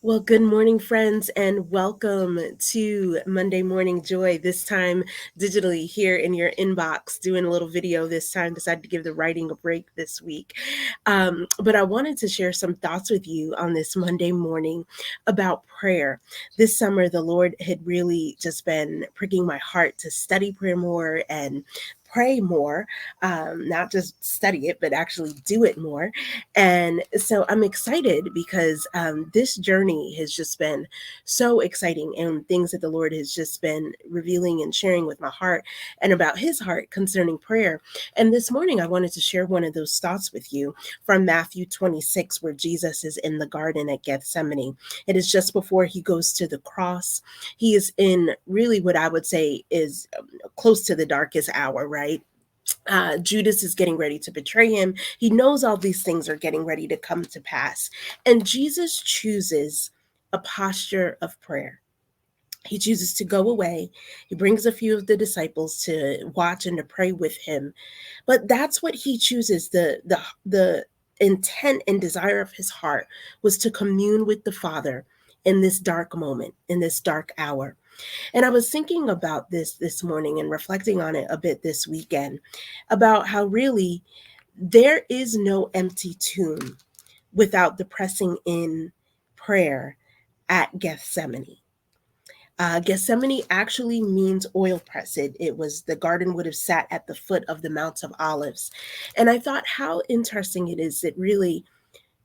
Well, good morning, friends, and welcome to Monday Morning Joy. This time digitally here in your inbox, doing a little video this time. Decided to give the writing a break this week. But I wanted to share some thoughts with you on this Monday morning about prayer. This summer, the Lord had really just been pricking my heart to study prayer more and pray more, not just study it, but actually do it more. And so I'm excited because this journey has just been so exciting, and things that the Lord has just been revealing and sharing with my heart and about his heart concerning prayer. And this morning, I wanted to share one of those thoughts with you from Matthew 26, where Jesus is in the garden at Gethsemane. It is just before he goes to the cross. He is in really what I would say is close to the darkest hour, right? Judas is getting ready to betray him. He knows all these things are getting ready to come to pass. And Jesus chooses a posture of prayer. He chooses to go away. He brings a few of the disciples to watch and to pray with him. But that's what he chooses. The intent and desire of his heart was to commune with the Father in this dark moment, in this dark hour. And I was thinking about this morning and reflecting on it a bit this weekend about how really there is no empty tomb without the pressing in prayer at Gethsemane. Gethsemane actually means oil press. It was the garden would have sat at the foot of the Mount of Olives. And I thought how interesting it is that really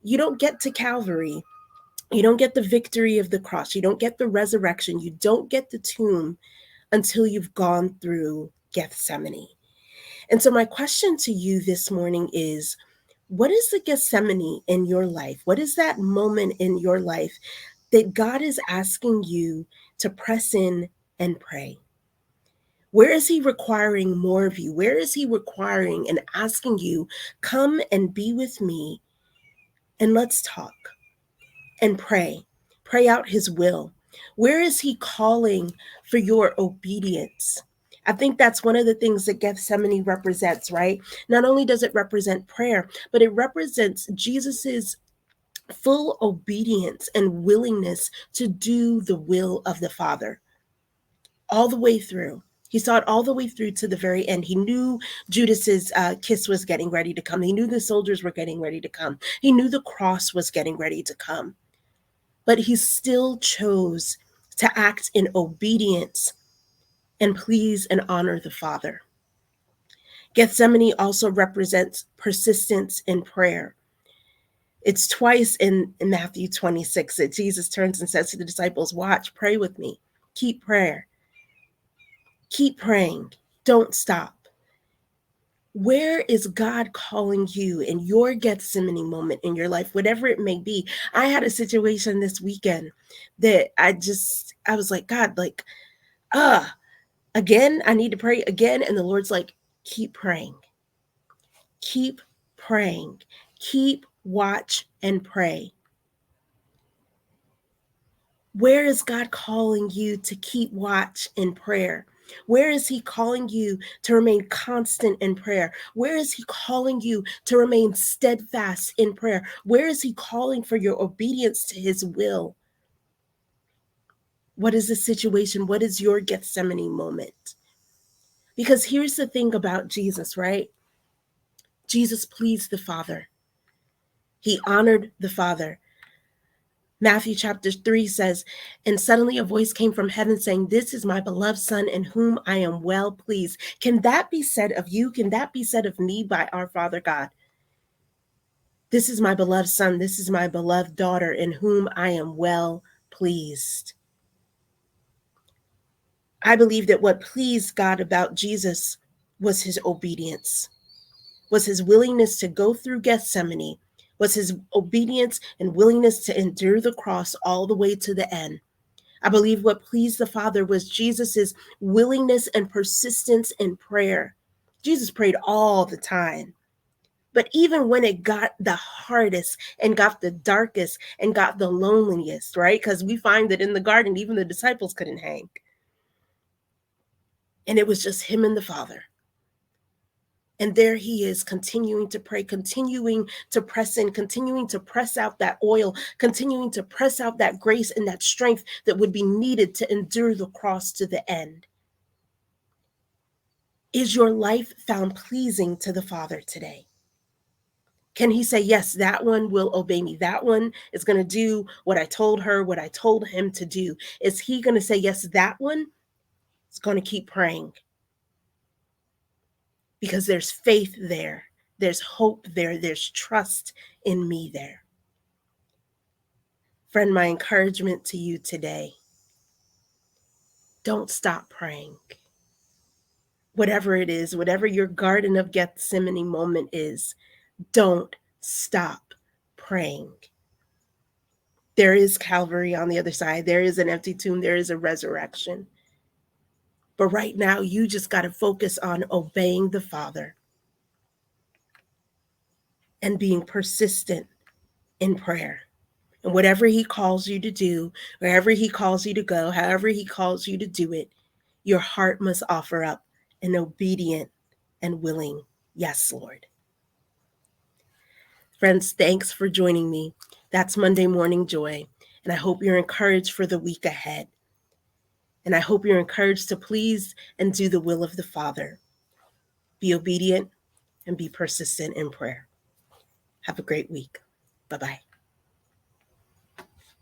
you don't get to Calvary, you don't get the victory of the cross, you don't get the resurrection, you don't get the tomb until you've gone through Gethsemane. And so, my question to you this morning is, what is the Gethsemane in your life? What is that moment in your life that God is asking you to press in and pray? Where is he requiring more of you? Where is he requiring and asking you, come and be with me and let's talk and pray? Pray out his will. Where is he calling for your obedience? I think that's one of the things that Gethsemane represents, right? Not only does it represent prayer, but it represents Jesus's full obedience and willingness to do the will of the Father all the way through. He saw it all the way through to the very end. He knew Judas's kiss was getting ready to come. He knew the soldiers were getting ready to come. He knew the cross was getting ready to come. But he still chose to act in obedience and please and honor the Father. Gethsemane also represents persistence in prayer. It's twice in Matthew 26 that Jesus turns and says to the disciples, watch, pray with me, keep prayer, keep praying, don't stop. Where is God calling you in your Gethsemane moment in your life, whatever it may be? I had a situation this weekend that I was like, God, like, again, I need to pray again. And the Lord's like, keep praying, keep praying, keep watch and pray. Where is God calling you to keep watch in prayer? Where is he calling you to remain constant in prayer? Where is he calling you to remain steadfast in prayer? Where is he calling for your obedience to his will? What is the situation? What is your Gethsemane moment? Because here's the thing about Jesus, right? Jesus pleased the Father. He honored the Father. Matthew chapter 3 says, and suddenly a voice came from heaven saying, this is my beloved Son in whom I am well pleased. Can that be said of you? Can that be said of me by our Father God? This is my beloved Son. This is my beloved daughter in whom I am well pleased. I believe that what pleased God about Jesus was his obedience, was his willingness to go through Gethsemane, was his obedience and willingness to endure the cross all the way to the end. I believe what pleased the Father was Jesus's willingness and persistence in prayer. Jesus prayed all the time. But even when it got the hardest and got the darkest and got the loneliest, right? Because we find that in the garden, even the disciples couldn't hang. And it was just him and the Father. And there he is, continuing to pray, continuing to press in, continuing to press out that oil, continuing to press out that grace and that strength that would be needed to endure the cross to the end. Is your life found pleasing to the Father today? Can he say, yes, that one will obey me? That one is going to do what I told her, what I told him to do. Is he going to say, yes, that one is going to keep praying? Because there's faith there, there's hope there, there's trust in me there. Friend, my encouragement to you today, don't stop praying. Whatever it is, whatever your Garden of Gethsemane moment is, don't stop praying. There is Calvary on the other side. There is an empty tomb. There is a resurrection. But right now, you just got to focus on obeying the Father and being persistent in prayer. And whatever he calls you to do, wherever he calls you to go, however he calls you to do it, your heart must offer up an obedient and willing yes, Lord. Friends, thanks for joining me. That's Monday Morning Joy. And I hope you're encouraged for the week ahead. And I hope you're encouraged to please and do the will of the Father. Be obedient and be persistent in prayer. Have a great week. Bye-bye.